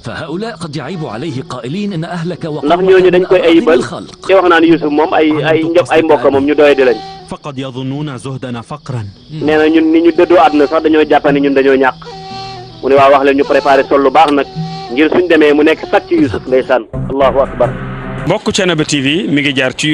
فهؤلاء قد يعيب عليه قائلين إن أهلك ndax ñooñu dañ koy ayibal te wax naa ne Yusuf moom ay mbokkam moom ñu doye di lañ فقد يظنون زهدنا فقرا nee na ñun ni ñu dëddoo àdduna sax dañoo jàpp ne ñun dañoo ñàkk mu ne waaw wax leen ñu préparé sol lu baax nag ngir suñ demee mu nekk sax ci Yusuf ndeysaan allahu akbar mbokk Thiénaba TV mi ngi jaar ci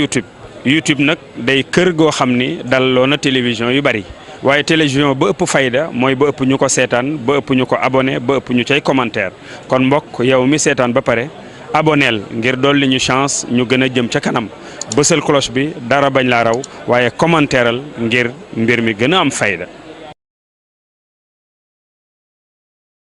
YouTube nag day kër goo xam ni dalloo na télévision yu bari waaye télévision ba ëpp fayda mooy ba ëpp ñu ko seetaan ba ëpp ñu ko abonné ba ëpp ñu cay commentaire kon mbokk yow mi seetaan ba pare aboneel ngir dolli ñu chance ñu gën a jëm ca kanam bësal cloche bi dara bañ laa raw waaye commentaireal ngir mbir mi gën a am fayda